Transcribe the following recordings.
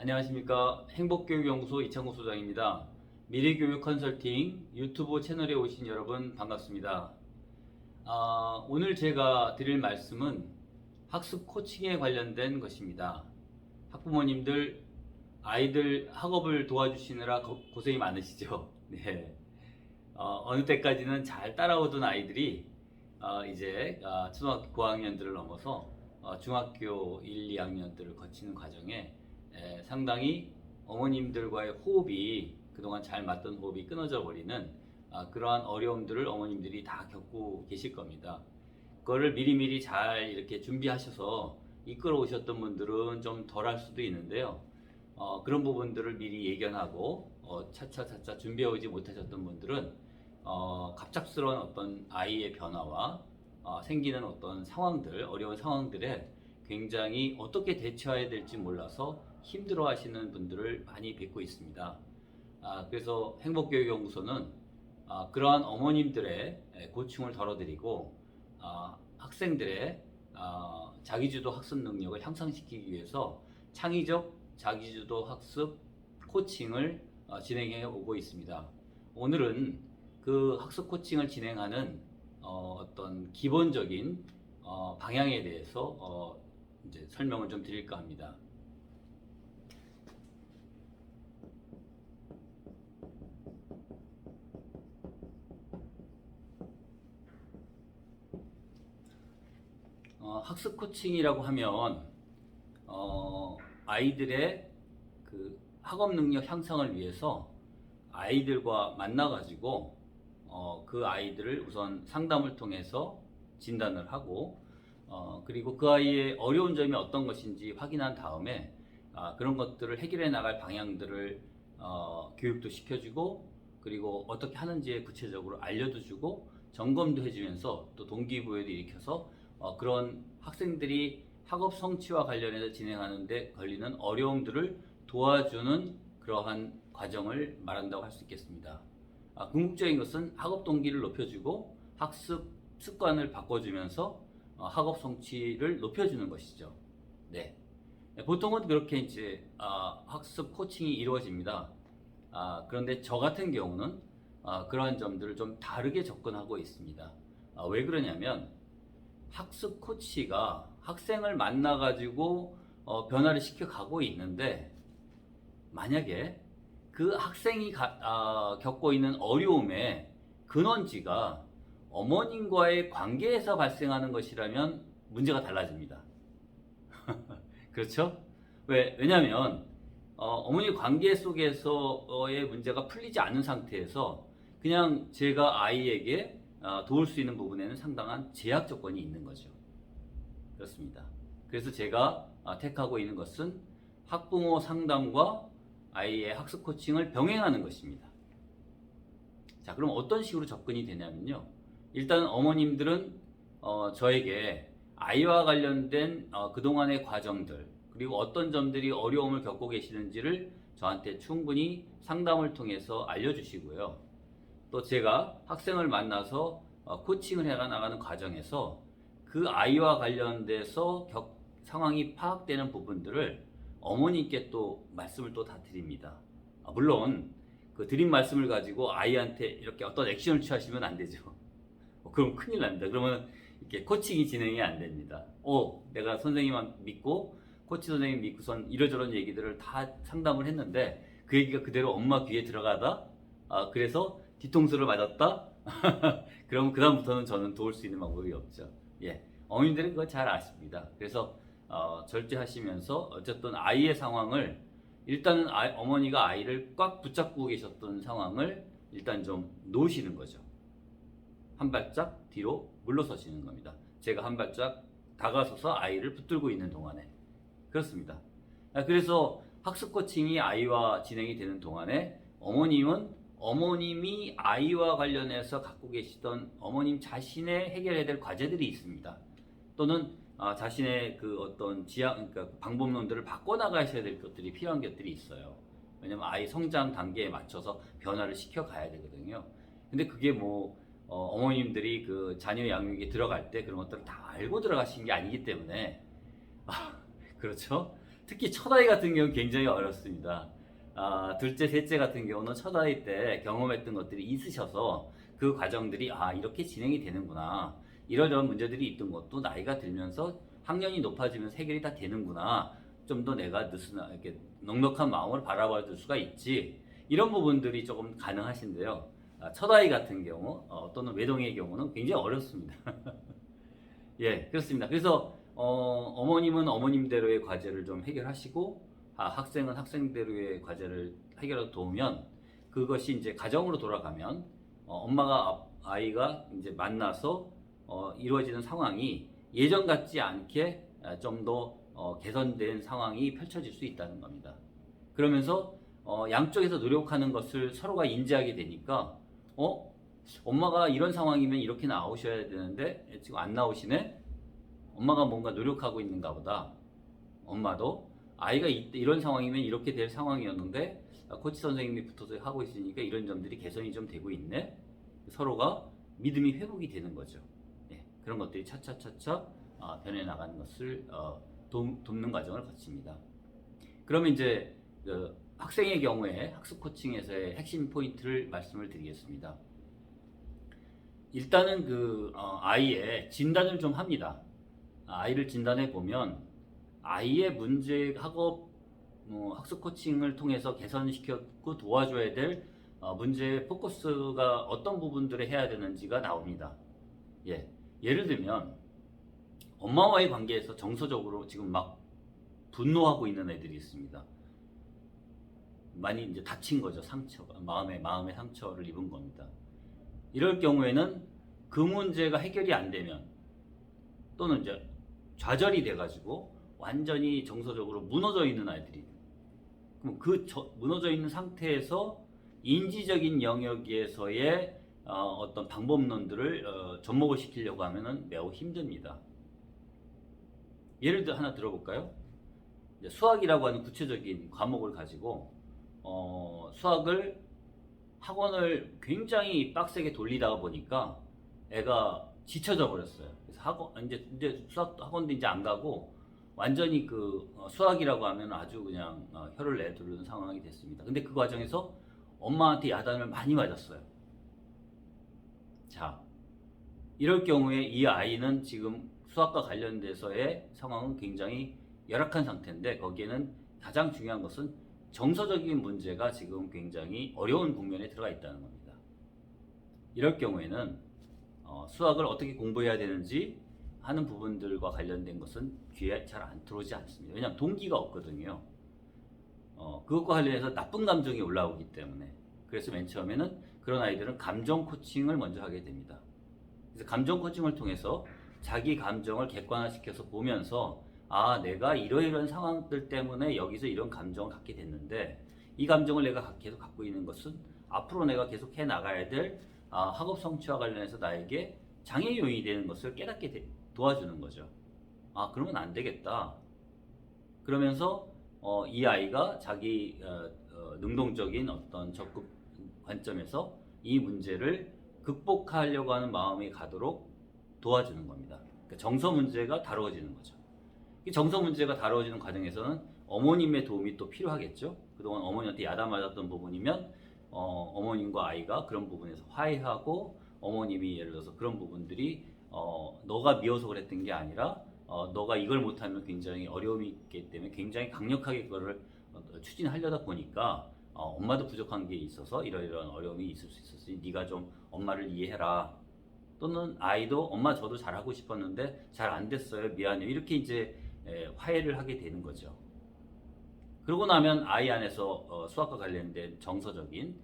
안녕하십니까. 행복교육연구소 이창국 소장입니다. 미래교육 컨설팅 유튜브 채널에 오신 여러분 반갑습니다. 오늘 제가 드릴 말씀은 학습 코칭에 관련된 것입니다. 학부모님들 아이들 학업을 도와주시느라 고생이 많으시죠? 네. 어느 때까지는 잘 따라오던 아이들이 이제 초등학교 고학년들을 넘어서 중학교 1, 2학년들을 거치는 과정에 상당히 어머님들과의 호흡이 그동안 잘 맞던 호흡이 끊어져 버리는 그러한 어려움들을 어머님들이 다 겪고 계실 겁니다. 그거를 미리미리 잘 이렇게 준비하셔서 이끌어 오셨던 분들은 좀 덜 할 수도 있는데요. 그런 부분들을 미리 예견하고 차차차차 준비해 오지 못하셨던 분들은 갑작스러운 어떤 아이의 변화와 생기는 어떤 상황들, 어려운 상황들에 굉장히 어떻게 대처해야 될지 몰라서 힘들어 하시는 분들을 많이 뵙고 있습니다. 그래서 행복교육연구소는 그러한 어머님들의 고충을 덜어드리고 학생들의 자기주도 학습 능력을 향상시키기 위해서 창의적 자기주도 학습 코칭을 진행해 오고 있습니다. 오늘은 그 학습 코칭을 진행하는 어떤 기본적인 방향에 대해서 이제 설명을 좀 드릴까 합니다. 학습 코칭이라고 하면 아이들의 그 학업 능력 향상을 위해서 아이들과 만나가지고 그 아이들을 우선 상담을 통해서 진단을 하고 그리고 그 아이의 어려운 점이 어떤 것인지 확인한 다음에 그런 것들을 해결해 나갈 방향들을 교육도 시켜주고 그리고 어떻게 하는지에 구체적으로 알려도 주고 점검도 해주면서 또 동기부여도 일으켜서 그런 학생들이 학업 성취와 관련해서 진행하는데 걸리는 어려움들을 도와주는 그러한 과정을 말한다고 할 수 있겠습니다. 궁극적인 것은 학업 동기를 높여주고 학습 습관을 바꿔주면서 학업 성취를 높여주는 것이죠. 네. 보통은 그렇게 이제 학습 코칭이 이루어집니다. 그런데 저 같은 경우는 그러한 점들을 좀 다르게 접근하고 있습니다. 왜 그러냐면 학습 코치가 학생을 만나가지고 변화를 시켜가고 있는데 만약에 그 학생이 겪고 있는 어려움의 근원지가 어머님과의 관계에서 발생하는 것이라면 문제가 달라집니다. 그렇죠? 왜냐하면 어머니 관계 속에서의 문제가 풀리지 않는 상태에서 그냥 제가 아이에게 도울 수 있는 부분에는 상당한 제약 조건이 있는 거죠. 그렇습니다. 그래서 제가 택하고 있는 것은 학부모 상담과 아이의 학습 코칭을 병행하는 것입니다. 자, 그럼 어떤 식으로 접근이 되냐면요. 일단 어머님들은 저에게 아이와 관련된 그동안의 과정들 그리고 어떤 점들이 어려움을 겪고 계시는지를 저한테 충분히 상담을 통해서 알려주시고요. 또 제가 학생을 만나서 코칭을 해 나가는 과정에서 그 아이와 관련돼서 상황이 파악되는 부분들을 어머님께 또 말씀을 또 다 드립니다. 물론 그 드린 말씀을 가지고 아이한테 이렇게 어떤 액션을 취하시면 안 되죠. 그럼 큰일 납니다. 그러면 이렇게 코칭이 진행이 안 됩니다. 내가 선생님만 믿고 코치 선생님 믿고선 이러저런 얘기들을 다 상담을 했는데 그 얘기가 그대로 엄마 귀에 들어가다 그래서 뒤통수를 맞았다. 그럼 그다음부터는 저는 도울 수 있는 방법이 없죠. 예, 어머님들은 그거 잘 아십니다. 그래서 절제하시면서 어쨌든 아이의 상황을 일단은 어머니가 아이를 꽉 붙잡고 계셨던 상황을 일단 좀 놓으시는 거죠. 한 발짝 뒤로 물러서시는 겁니다. 제가 한 발짝 다가서서 아이를 붙들고 있는 동안에. 그렇습니다. 그래서 학습 코칭이 아이와 진행이 되는 동안에 어머님이 아이와 관련해서 갖고 계시던 어머님 자신의 해결해야 될 과제들이 있습니다. 또는 자신의 그 어떤 그러니까 방법론들을 바꿔나가셔야 될 것들이 필요한 것들이 있어요. 왜냐면 아이 성장 단계에 맞춰서 변화를 시켜가야 되거든요. 근데 그게 어머님들이 그 자녀 양육에 들어갈 때 그런 것들을 다 알고 들어가신 게 아니기 때문에 그렇죠? 특히 첫 아이 같은 경우는 굉장히 어렵습니다. 둘째, 셋째 같은 경우는 첫 아이 때 경험했던 것들이 있으셔서 그 과정들이 이렇게 진행이 되는구나. 이러저런 문제들이 있던 것도 나이가 들면서 학년이 높아지면서 해결이 다 되는구나. 좀 더 내가 이렇게 넉넉한 마음으로 바라봐 줄 수가 있지. 이런 부분들이 조금 가능하신데요. 첫 아이 같은 경우 또는 외동의 경우는 굉장히 어렵습니다. 예, 그렇습니다. 그래서 어머님은 어머님대로의 과제를 좀 해결하시고 학생은 학생대로의 과제를 해결하고 도우면 그것이 이제 가정으로 돌아가면 엄마가 아이가 이제 만나서 이루어지는 상황이 예전 같지 않게 좀 더 개선된 상황이 펼쳐질 수 있다는 겁니다. 그러면서 양쪽에서 노력하는 것을 서로가 인지하게 되니까 엄마가 이런 상황이면 이렇게 나오셔야 되는데 지금 안 나오시네? 엄마가 뭔가 노력하고 있는가 보다. 엄마도 아이가 이런 상황이면 이렇게 될 상황이었는데 코치 선생님이 붙어서 하고 있으니까 이런 점들이 개선이 좀 되고 있네. 서로가 믿음이 회복이 되는 거죠. 네, 그런 것들이 차차차차 변해 나가는 것을 돕는 과정을 거칩니다. 그러면 이제 학생의 경우에 학습 코칭에서의 핵심 포인트를 말씀을 드리겠습니다. 일단은 아이의 진단을 좀 합니다. 아이를 진단해 보면 아이의 문제 학습 코칭을 통해서 개선시켰고 도와줘야 될 문제의 포커스가 어떤 부분들을 해야 되는지가 나옵니다. 예를 들면 엄마와의 관계에서 정서적으로 지금 막 분노하고 있는 애들이 있습니다. 많이 이제 다친 거죠. 상처가 마음의 상처를 입은 겁니다. 이럴 경우에는 그 문제가 해결이 안 되면 또는 이제 좌절이 돼가지고 완전히 정서적으로 무너져 있는 아이들이, 그럼 무너져 있는 상태에서 인지적인 영역에서의 어떤 방법론들을 접목을 시키려고 하면은 매우 힘듭니다. 예를 들어 하나 들어볼까요? 수학이라고 하는 구체적인 과목을 가지고 학원을 굉장히 빡세게 돌리다 보니까 애가 지쳐져 버렸어요. 그래서 이제 수학 학원도 이제 안 가고 완전히 수학이라고 하면 아주 그냥 혀를 내두르는 상황이 됐습니다. 근데 그 과정에서 엄마한테 야단을 많이 맞았어요. 자, 이럴 경우에 이 아이는 지금 수학과 관련돼서의 상황은 굉장히 열악한 상태인데 거기에는 가장 중요한 것은 정서적인 문제가 지금 굉장히 어려운 국면에 들어가 있다는 겁니다. 이럴 경우에는 수학을 어떻게 공부해야 되는지 하는 부분들과 관련된 것은 귀에 잘 안 들어오지 않습니다. 왜냐하면 동기가 없거든요. 그것과 관련해서 나쁜 감정이 올라오기 때문에. 그래서 맨 처음에는 그런 아이들은 감정 코칭을 먼저 하게 됩니다. 그래서 감정 코칭을 통해서 자기 감정을 객관화시켜서 보면서 내가 이러이러한 상황들 때문에 여기서 이런 감정을 갖게 됐는데 이 감정을 내가 계속 갖고 있는 것은 앞으로 내가 계속 해 나가야 될 학업 성취와 관련해서 나에게 장애 요인이 되는 것을 깨닫게 도와주는 거죠. 그러면 안 되겠다. 그러면서 이 아이가 자기 능동적인 어떤 접근 관점에서 이 문제를 극복하려고 하는 마음이 가도록 도와주는 겁니다. 그러니까 정서 문제가 다루어지는 거죠. 이 정서 문제가 다루어지는 과정에서는 어머님의 도움이 또 필요하겠죠. 그동안 어머니한테 야단맞았던 부분이면 어머님과 아이가 그런 부분에서 화해하고 어머님이 예를 들어서 그런 부분들이 너가 미워서 그랬던 게 아니라 너가 이걸 못하면 굉장히 어려움이 있기 때문에 굉장히 강력하게 그거를 추진하려다 보니까 엄마도 부족한 게 있어서 이러이러한 어려움이 있을 수 있었으니 네가 좀 엄마를 이해해라. 또는 아이도 엄마 저도 잘하고 싶었는데 잘 안 됐어요. 미안해요. 이렇게 이제 화해를 하게 되는 거죠. 그러고 나면 아이 안에서 수학과 관련된 정서적인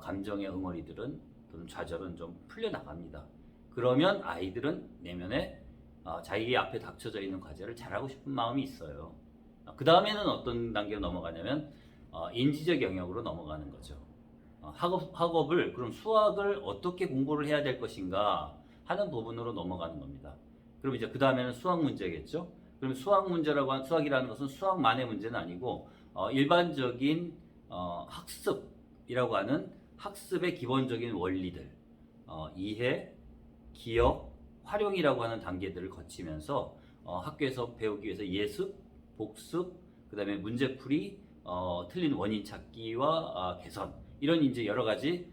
감정의 응어리들은 또는 좌절은 좀 풀려나갑니다. 그러면 아이들은 내면에 자기 앞에 닥쳐져 있는 과제를 잘하고 싶은 마음이 있어요. 그 다음에는 어떤 단계로 넘어가냐면 인지적 영역으로 넘어가는 거죠. 학업을 그럼 수학을 어떻게 공부를 해야 될 것인가 하는 부분으로 넘어가는 겁니다. 그럼 이제 그 다음에는 수학 문제겠죠. 그럼 수학이라는 것은 수학만의 문제는 아니고 일반적인 학습이라고 하는 학습의 기본적인 원리들, 이해, 기억, 활용이라고 하는 단계들을 거치면서 학교에서 배우기 위해서 예습, 복습, 그다음에 문제풀이, 틀린 원인 찾기와 개선 이런 이제 여러 가지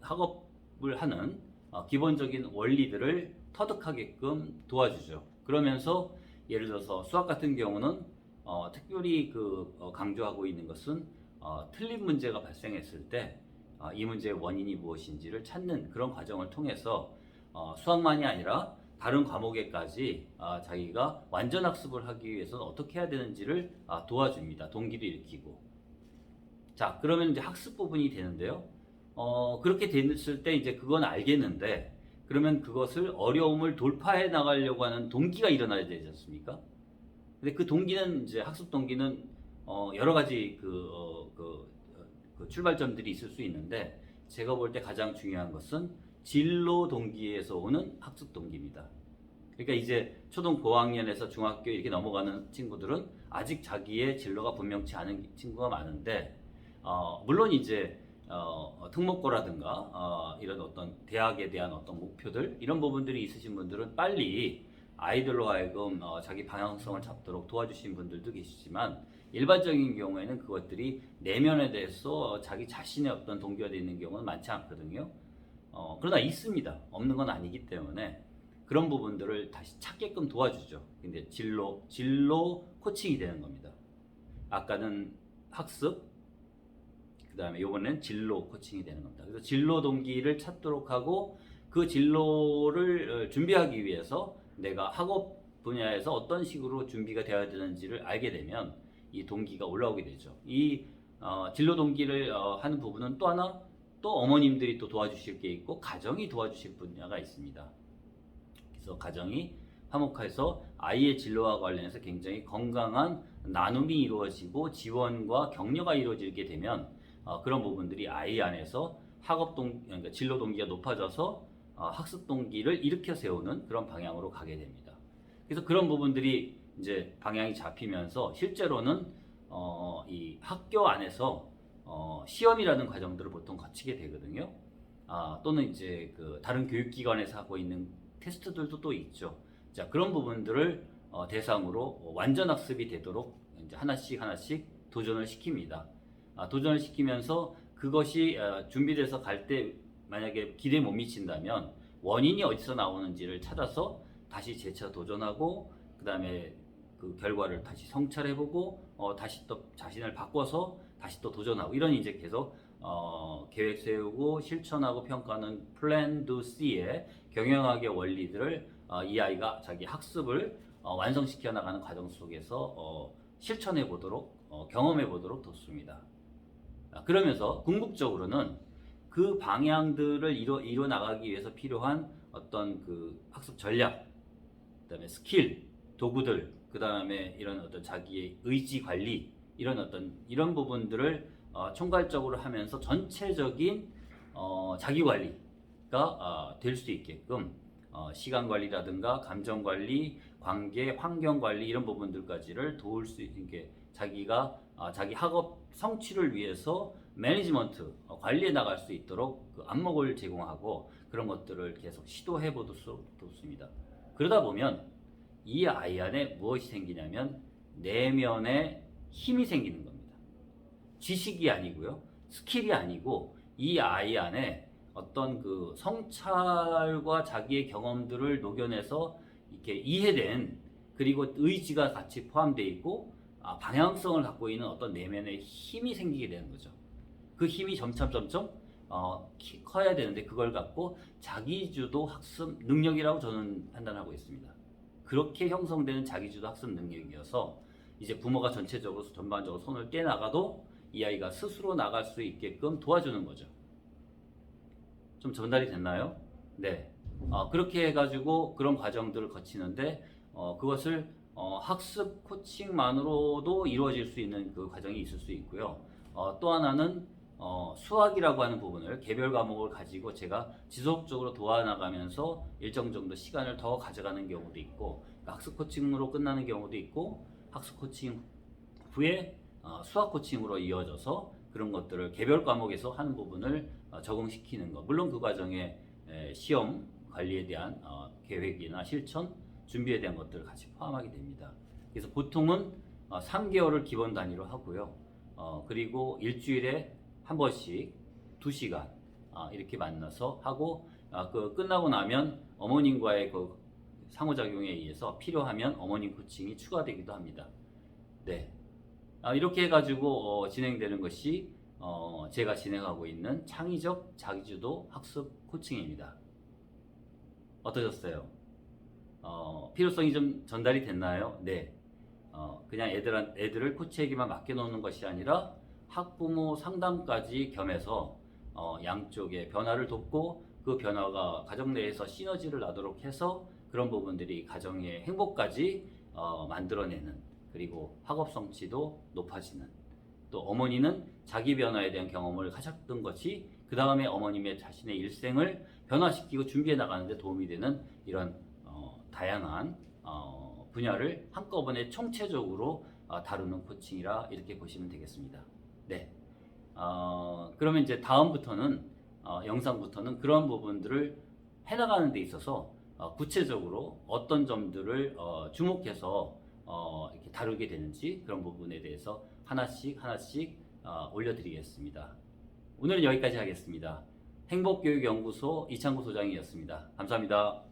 학업을 하는 기본적인 원리들을 터득하게끔 도와주죠. 그러면서 예를 들어서 수학 같은 경우는 특별히 강조하고 있는 것은 틀린 문제가 발생했을 때 이 문제의 원인이 무엇인지를 찾는 그런 과정을 통해서 수학만이 아니라 다른 과목에까지 자기가 완전 학습을 하기 위해서는 어떻게 해야 되는지를 도와줍니다. 동기를 일으키고. 자, 그러면 이제 학습 부분이 되는데요. 그렇게 됐을 때 이제 그건 알겠는데, 그러면 그것을 어려움을 돌파해 나가려고 하는 동기가 일어나야 되지 않습니까? 근데 그 동기는 이제 학습 동기는 여러 가지 그 출발점들이 있을 수 있는데, 제가 볼 때 가장 중요한 것은 진로 동기에서 오는 학습 동기입니다. 그러니까 이제 초등 고학년에서 중학교 이렇게 넘어가는 친구들은 아직 자기의 진로가 분명치 않은 친구가 많은데, 물론 이제 특목고라든가 이런 어떤 대학에 대한 어떤 목표들 이런 부분들이 있으신 분들은 빨리 아이들로 하여금 자기 방향성을 잡도록 도와주신 분들도 계시지만, 일반적인 경우에는 그것들이 내면에 대해서 자기 자신의 어떤 동기가 되어 있는 경우는 많지 않거든요. 그러나 있습니다. 없는 건 아니기 때문에 그런 부분들을 다시 찾게끔 도와주죠. 근데 진로 코칭이 되는 겁니다. 아까는 학습, 그 다음에 이번엔 진로 코칭이 되는 겁니다. 그래서 진로 동기를 찾도록 하고, 그 진로를 준비하기 위해서 내가 학업 분야에서 어떤 식으로 준비가 되어야 되는지를 알게 되면 이 동기가 올라오게 되죠. 이 진로 동기를 하는 부분은 또 하나, 또 어머님들이 또 도와주실 게 있고 가정이 도와주실 분야가 있습니다. 그래서 가정이 화목해서 아이의 진로와 관련해서 굉장히 건강한 나눔이 이루어지고 지원과 격려가 이루어지게 되면 그런 부분들이 아이 안에서 그러니까 진로 동기가 높아져서 학습 동기를 일으켜 세우는 그런 방향으로 가게 됩니다. 그래서 그런 부분들이 이제 방향이 잡히면서 실제로는 이 학교 안에서 시험이라는 과정들을 보통 거치게 되거든요. 또는 이제 다른 교육기관에서 하고 있는 테스트들도 또 있죠. 자, 그런 부분들을 대상으로 완전 학습이 되도록 이제 하나씩 도전을 시킵니다. 도전을 시키면서 그것이 준비돼서 갈 때 만약에 기대에 못 미친다면 원인이 어디서 나오는지를 찾아서 다시 재차 도전하고, 그 다음에 그 결과를 다시 성찰해보고 다시 또 자신을 바꿔서 다시 또 도전하고, 이런 이제 계속 계획 세우고 실천하고 평가하는 플랜 두 C의 경영학의 원리들을 이 아이가 자기 학습을 완성시켜 나가는 과정 속에서 실천해 보도록 경험해 보도록 돕습니다. 그러면서 궁극적으로는 그 방향들을 이뤄 나가기 위해서 필요한 어떤 그 학습 전략, 그다음에 스킬, 도구들, 그다음에 이런 어떤 자기의 의지 관리, 이런 부분들을 총괄적으로 하면서 전체적인 자기 관리가 될 수 있게끔 시간 관리라든가 감정 관리, 관계, 환경 관리 이런 부분들까지를 도울 수 있게 자기가 자기 학업 성취를 위해서 매니지먼트 관리해 나갈 수 있도록 그 안목을 제공하고 그런 것들을 계속 시도해 보도록 돕습니다. 그러다 보면 이 아이 안에 무엇이 생기냐면 내면의 힘이 생기는 겁니다. 지식이 아니고요, 스킬이 아니고 이 아이 안에 어떤 그 성찰과 자기의 경험들을 녹여내서 이렇게 이해된, 그리고 의지가 같이 포함되어 있고 방향성을 갖고 있는 어떤 내면의 힘이 생기게 되는 거죠. 그 힘이 점점 커야 되는데, 그걸 갖고 자기주도 학습 능력이라고 저는 판단하고 있습니다. 그렇게 형성되는 자기주도 학습 능력이어서 이제 부모가 전반적으로 손을 떼나가도 이 아이가 스스로 나갈 수 있게끔 도와주는 거죠. 좀 전달이 됐나요? 네. 그렇게 해가지고 그런 과정들을 거치는데 그것을 학습 코칭만으로도 이루어질 수 있는 그 과정이 있을 수 있고요. 또 하나는 수학이라고 하는 부분을 개별 과목을 가지고 제가 지속적으로 도와나가면서 일정 정도 시간을 더 가져가는 경우도 있고, 학습 코칭으로 끝나는 경우도 있고, 학습 코칭 후에 수학 코칭으로 이어져서 그런 것들을 개별 과목에서 하는 부분을 적응시키는 것. 물론 그 과정에 시험 관리에 대한 계획이나 실천, 준비에 대한 것들을 같이 포함하게 됩니다. 그래서 보통은 3개월을 기본 단위로 하고요. 그리고 일주일에 한 번씩 2시간 이렇게 만나서 하고 그 끝나고 나면 어머님과의 그 상호작용에 의해서 필요하면 어머님 코칭이 추가되기도 합니다. 네, 이렇게 해가지고 진행되는 것이 제가 진행하고 있는 창의적 자기주도 학습 코칭입니다. 어떠셨어요? 필요성이 좀 전달이 됐나요? 네. 그냥 애들을 코치에게만 맡겨놓는 것이 아니라 학부모 상담까지 겸해서 양쪽의 변화를 돕고 그 변화가 가정 내에서 시너지를 나도록 해서 그런 부분들이 가정의 행복까지 만들어내는, 그리고 학업 성취도 높아지는, 또 어머니는 자기 변화에 대한 경험을 하셨던 것이 그 다음에 어머님의 자신의 일생을 변화시키고 준비해 나가는데 도움이 되는 이런 다양한 분야를 한꺼번에 총체적으로 다루는 코칭이라 이렇게 보시면 되겠습니다. 네. 그러면 이제 다음부터는 영상부터는 그런 부분들을 해나가는 데 있어서 구체적으로 어떤 점들을 주목해서 이렇게 다루게 되는지 그런 부분에 대해서 하나씩 올려드리겠습니다. 오늘은 여기까지 하겠습니다. 행복교육연구소 이창구 소장이었습니다. 감사합니다.